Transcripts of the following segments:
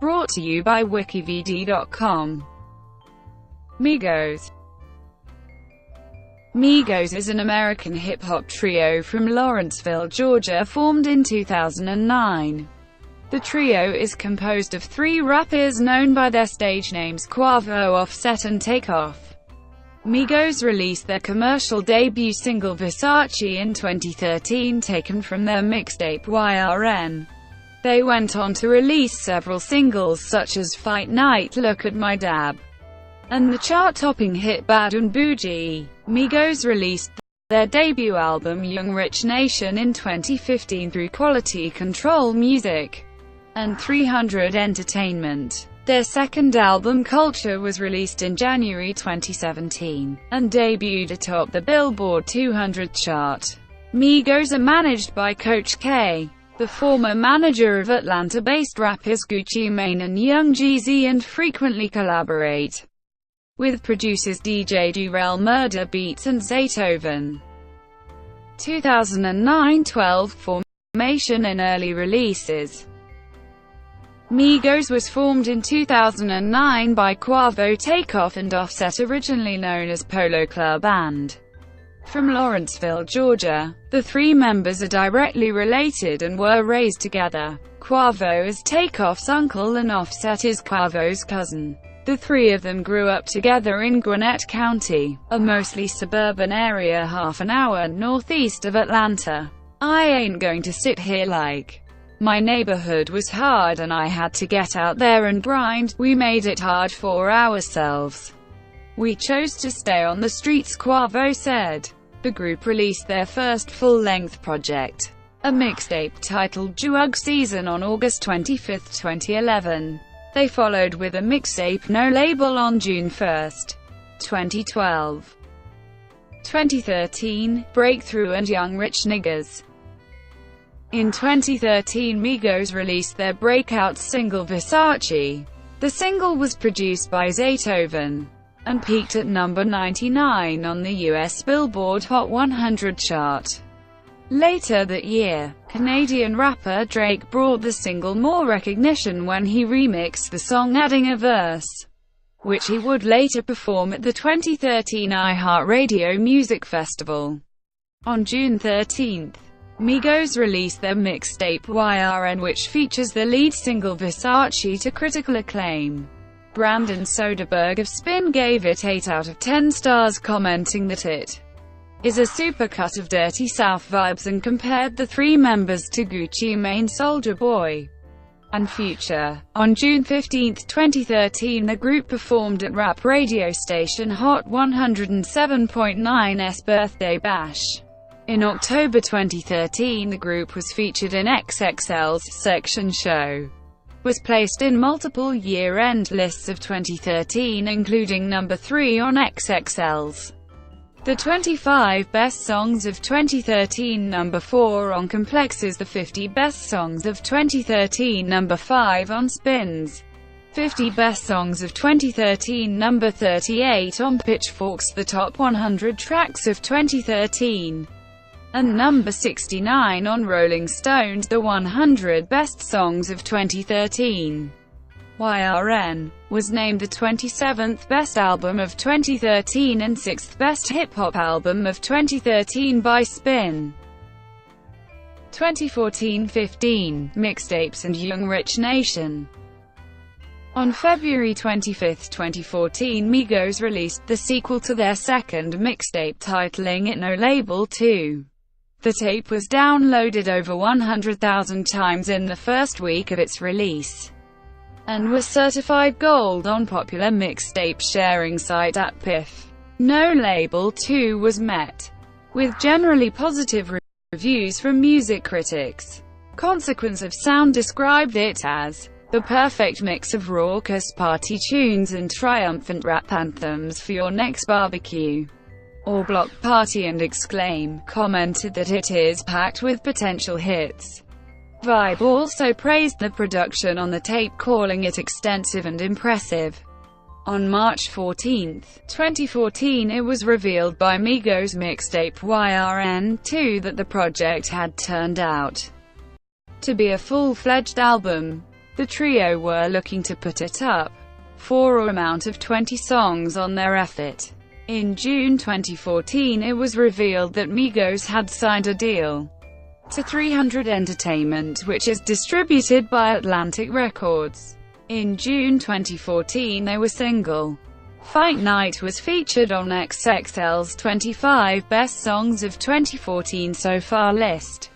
Brought to you by WikiVidi.com. Migos. Migos is an American hip-hop trio from Lawrenceville, Georgia, formed in 2009. The trio is composed of three rappers known by their stage names Quavo, Offset and Takeoff. Migos released their commercial debut single Versace in 2013, taken from their mixtape Y.R.N. They went on to release several singles such as Fight Night, Look at My Dab, and the chart-topping hit Bad and Boujee. Migos released their debut album Young Rich Nation in 2015 through Quality Control Music and 300 Entertainment. Their second album, Culture, was released in January 2017, and debuted atop the Billboard 200 chart. Migos are managed by Coach K, the former manager of Atlanta-based rappers Gucci Mane and Young Jeezy, and frequently collaborate with producers DJ Durel, Murda Beatz and Zaytoven. 2009-12 formation and early releases. Migos was formed in 2009 by Quavo, Takeoff and Offset, originally known as Polo Club and from Lawrenceville, Georgia. The three members are directly related and were raised together. Quavo is Takeoff's uncle and Offset is Quavo's cousin. The three of them grew up together in Gwinnett County, a mostly suburban area half an hour northeast of Atlanta. I ain't going to sit here like my neighborhood was hard and I had to get out there and grind. We made it hard for ourselves. We chose to stay on the streets, Quavo said. The group released their first full-length project, a mixtape titled Drug Season, on August 25, 2011. They followed with a mixtape No Label on June 1, 2012. 2013, Breakthrough and Young Rich Niggas. In 2013, Migos released their breakout single Versace. The single was produced by Zaytoven and peaked at number 99 on the US Billboard Hot 100 chart. Later that year, Canadian rapper Drake brought the single more recognition when he remixed the song, adding a verse, which he would later perform at the 2013 iHeartRadio Music Festival. On June 13, Migos released their mixtape Y.R.N, which features the lead single Versace to critical acclaim. Brandon Soderberg of Spin gave it 8 out of 10 stars, commenting that it is a supercut of Dirty South vibes, and compared the three members to Gucci Mane, Soulja Boy, and Future. On June 15, 2013, the group performed at rap radio station Hot 107.9's Birthday Bash. In October 2013, the group was featured in XXL's Section Show, was placed in multiple year-end lists of 2013, including number 3 on XXL's The 25 Best Songs of 2013, number 4 on Complex's The 50 Best Songs of 2013, number 5 on Spin's 50 Best Songs of 2013, number 38 on Pitchfork's The Top 100 Tracks of 2013, and number 69 on Rolling Stone's The 100 Best Songs of 2013. Y.R.N. was named the 27th Best Album of 2013 and 6th Best Hip-Hop Album of 2013 by Spin. 2014-15, Mixtapes and Young Rich Nation. On February 25, 2014, Migos released the sequel to their second mixtape, titling it No Label 2. The tape was downloaded over 100,000 times in the first week of its release, and was certified gold on popular mixtape sharing site atop. No Label 2 was met with generally positive reviews from music critics. Consequence of Sound described it as the perfect mix of raucous party tunes and triumphant rap anthems for your next barbecue or block party, and Exclaim commented that it is packed with potential hits. Vibe also praised the production on the tape, calling it extensive and impressive. On March 14, 2014, it was revealed by Migos mixtape Y.R.N. 2 that the project had turned out to be a full-fledged album. The trio were looking to put it up for an amount of 20 songs on their effort. In June 2014, it was revealed that Migos had signed a deal to 300 Entertainment, which is distributed by Atlantic Records. In June 2014, their single, Fight Night, was featured on XXL's 25 Best Songs of 2014 So Far list.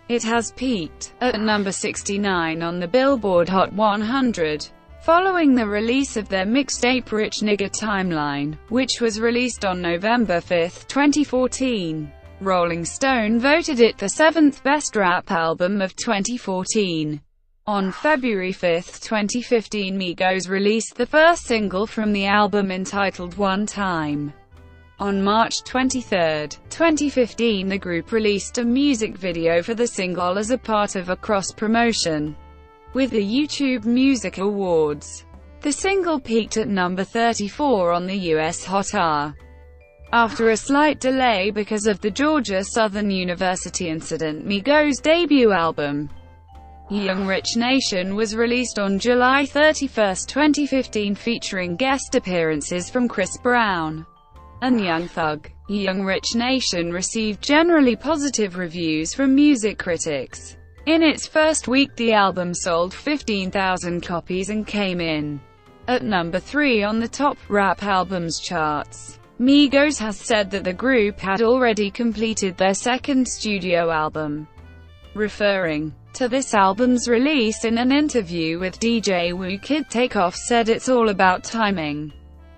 It has peaked at number 69 on the Billboard Hot 100. Following the release of their mixtape Rich Nigga Timeline, which was released on November 5, 2014, Rolling Stone voted it the 7th best rap album of 2014. On February 5, 2015, Migos released the first single from the album entitled One Time. On March 23, 2015, the group released a music video for the single as a part of a cross-promotion with the YouTube Music Awards. The single peaked at number 34 on the US Hot R. After a slight delay because of the Georgia Southern University incident, Migos' debut album, Young Rich Nation, was released on July 31, 2015, featuring guest appearances from Chris Brown and Young Thug. Young Rich Nation received generally positive reviews from music critics. In its first week, the album sold 15,000 copies and came in at number 3 on the top rap albums charts. Migos has said that the group had already completed their second studio album. Referring to this album's release in an interview with DJ WikiVidi, Takeoff said it's all about timing.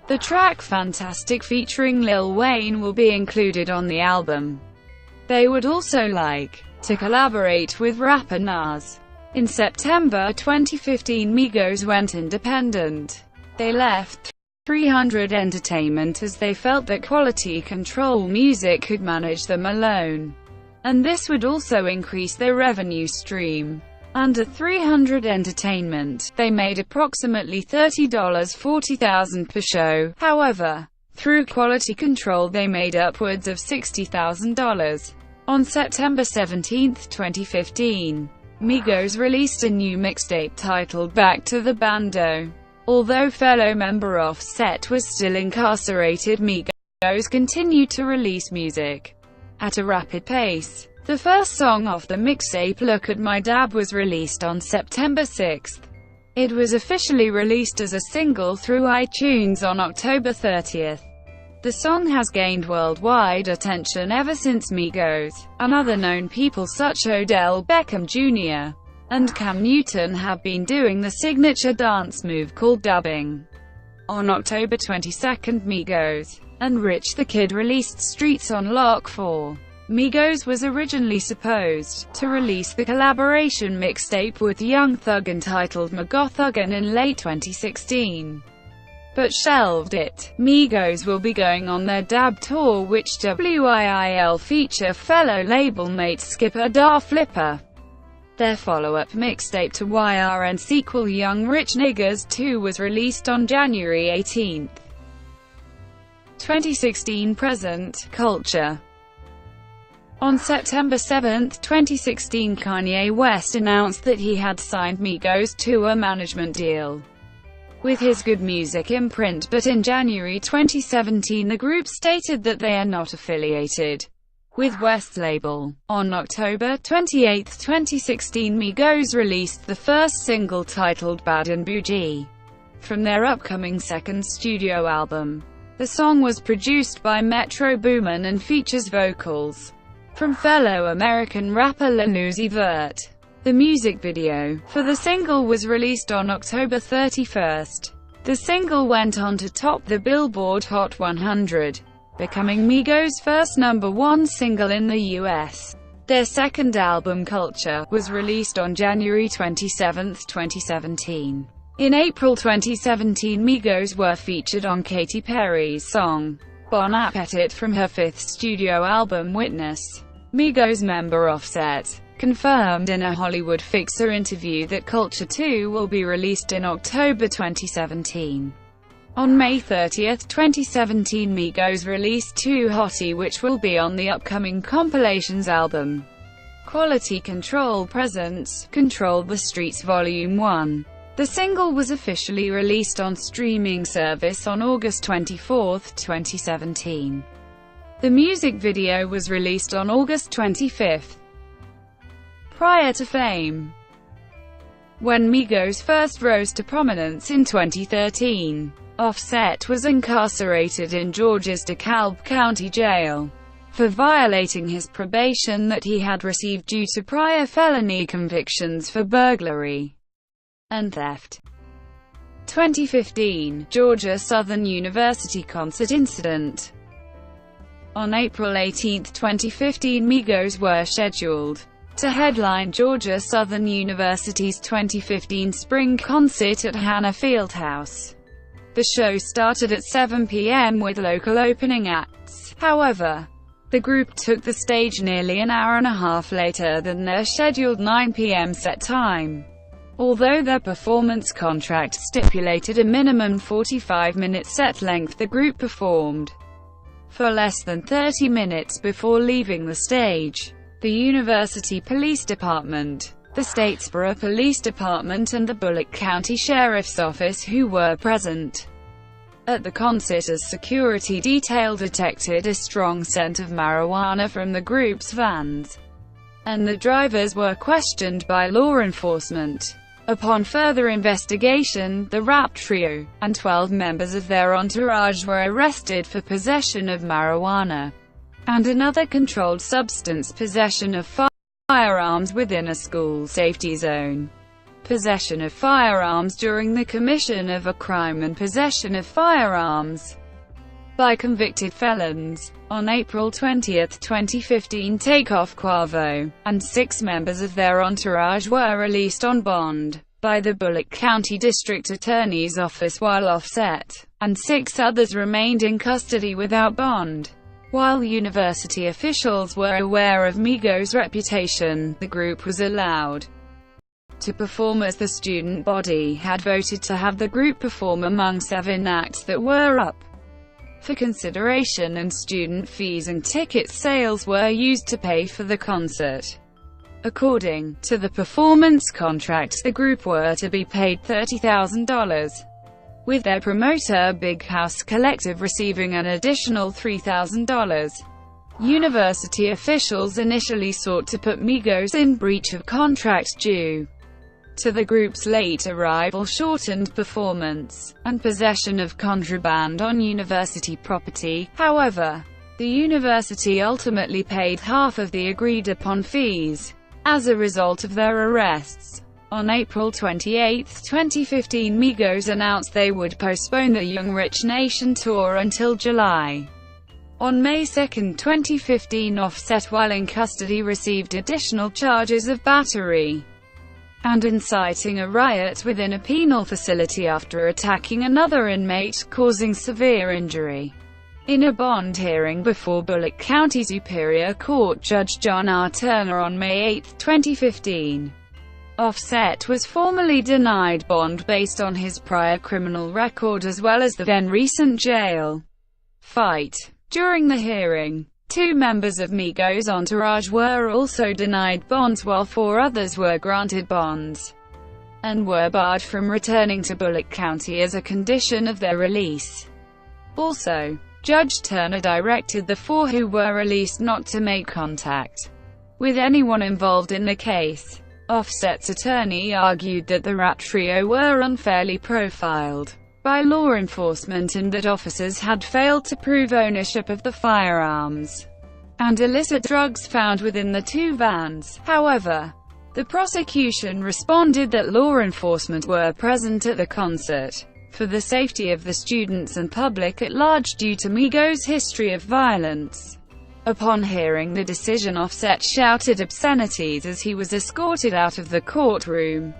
The track Fantastic featuring Lil Wayne will be included on the album. They would also like to collaborate with rapper Nas. In September 2015, Migos went independent. They left 300 Entertainment as they felt that Quality Control Music could manage them alone, and this would also increase their revenue stream. Under 300 Entertainment, they made approximately $30, $40,000 per show. However, through Quality Control they made upwards of $60,000. On September 17, 2015, Migos released a new mixtape titled Back to the Bando. Although fellow member Offset was still incarcerated, Migos continued to release music at a rapid pace. The first song off the mixtape, Look at My Dab, was released on September 6. It was officially released as a single through iTunes on October 30. The song has gained worldwide attention ever since. Migos and other known people such Odell Beckham Jr. and Cam Newton have been doing the signature dance move called dubbing. On October 22, Migos and Rich the Kid released Streets on Lock 4. Migos was originally supposed to release the collaboration mixtape with Young Thug entitled Thuggin' in late 2016, but shelved it. Migos will be going on their Dab tour, which will feature fellow label mate Skipper Da Flipper. Their follow-up mixtape to Y.R.N sequel Young Rich Niggas 2 was released on January 18, 2016. Present culture. On September 7, 2016, Kanye West announced that he had signed Migos to a management deal with his Good Music imprint, but in January 2017 the group stated that they are not affiliated with West's label. On October 28, 2016, Migos released the first single titled Bad and Boujee from their upcoming second studio album. The song was produced by Metro Boomin and features vocals from fellow American rapper Lil Uzi Vert. The music video for the single was released on October 31. The single went on to top the Billboard Hot 100, becoming Migos' first #1 single in the US. Their second album, Culture, was released on January 27, 2017. In April 2017, Migos were featured on Katy Perry's song Bon Appetit from her fifth studio album, Witness. Migos member Offset confirmed in a Hollywood Fixer interview that Culture 2 will be released in October 2017. On May 30, 2017, Migos released Too Hotty, which will be on the upcoming Compilations album. Quality Control presents Control the Streets Volume 1. The single was officially released on streaming service on August 24, 2017. The music video was released on August 25. Prior to fame. When Migos first rose to prominence in 2013, Offset was incarcerated in Georgia's DeKalb County Jail for violating his probation that he had received due to prior felony convictions for burglary and theft. 2015 Georgia Southern University concert incident. On April 18, 2015, Migos were scheduled to headline Georgia Southern University's 2015 spring concert at Hannah Fieldhouse. The show started at 7 p.m. with local opening acts. However, the group took the stage nearly an hour and a half later than their scheduled 9 p.m. set time. Although their performance contract stipulated a minimum 45-minute set length, the group performed for less than 30 minutes before leaving the stage. The University Police Department, the Statesboro Police Department and the Bullock County Sheriff's Office, who were present at the concert as security detail, detected a strong scent of marijuana from the group's vans, and the drivers were questioned by law enforcement. Upon further investigation, the rap trio and 12 members of their entourage were arrested for possession of marijuana and another controlled substance, possession of firearms within a school safety zone, possession of firearms during the commission of a crime, and possession of firearms by convicted felons. On April 20, 2015, Takeoff, Quavo, and 6 members of their entourage were released on bond by the Bullock County District Attorney's Office, while Offset and 6 others remained in custody without bond. While university officials were aware of Migos' reputation, the group was allowed to perform as the student body had voted to have the group perform among 7 acts that were up for consideration, and student fees and ticket sales were used to pay for the concert. According to the performance contract, the group were to be paid $30,000, with their promoter Big House Collective receiving an additional $3,000. University officials initially sought to put Migos in breach of contract due to the group's late arrival, shortened performance, and possession of contraband on university property. However, the university ultimately paid half of the agreed-upon fees as a result of their arrests. On April 28, 2015, Migos announced they would postpone the Young Rich Nation tour until July. On May 2, 2015, Offset, while in custody, received additional charges of battery and inciting a riot within a penal facility after attacking another inmate, causing severe injury. In a bond hearing before Bullock County Superior Court Judge John R. Turner on May 8, 2015, Offset was formally denied bond based on his prior criminal record as well as the then-recent jail fight. During the hearing, 2 members of Migos' entourage were also denied bonds, while 4 others were granted bonds and were barred from returning to Bullock County as a condition of their release. Also, Judge Turner directed the 4 who were released not to make contact with anyone involved in the case. Offset's attorney argued that the rap trio were unfairly profiled by law enforcement and that officers had failed to prove ownership of the firearms and illicit drugs found within the 2 vans. However, the prosecution responded that law enforcement were present at the concert for the safety of the students and public at large due to Migos' history of violence. Upon hearing the decision, Offset shouted obscenities as he was escorted out of the courtroom.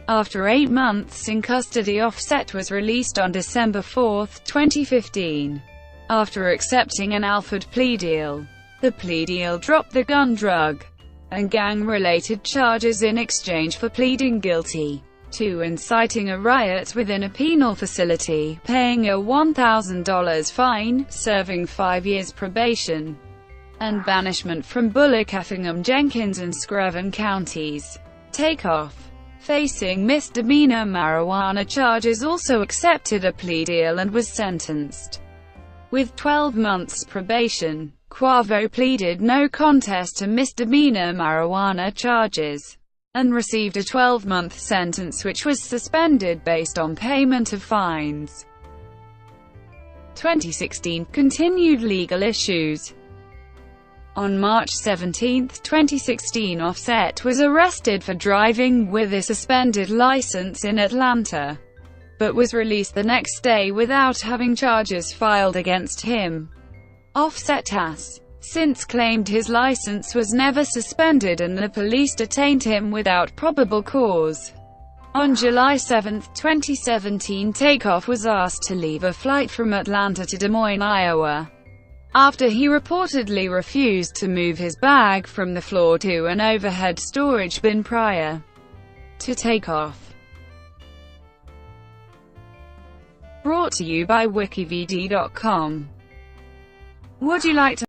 After 8 months in custody, Offset was released on December 4, 2015, after accepting an Alford plea deal. The plea deal dropped the gun, drug, and gang-related charges in exchange for pleading guilty to inciting a riot within a penal facility, paying a $1,000 fine, serving 5 years probation, and banishment from Bullock, Effingham, Jenkins, and Screven counties. Takeoff, facing misdemeanor marijuana charges, also accepted a plea deal and was sentenced with 12 months probation. Quavo pleaded no contest to misdemeanor marijuana charges and received a 12-month sentence which was suspended based on payment of fines. 2016 – Continued legal issues. On March 17, 2016, Offset was arrested for driving with a suspended license in Atlanta, but was released the next day without having charges filed against him. Offset has since claimed his license was never suspended and the police detained him without probable cause. On July 7, 2017, Takeoff was asked to leave a flight from Atlanta to Des Moines, Iowa, after he reportedly refused to move his bag from the floor to an overhead storage bin prior to takeoff. Brought to you by WikiVidi.com. Would you like to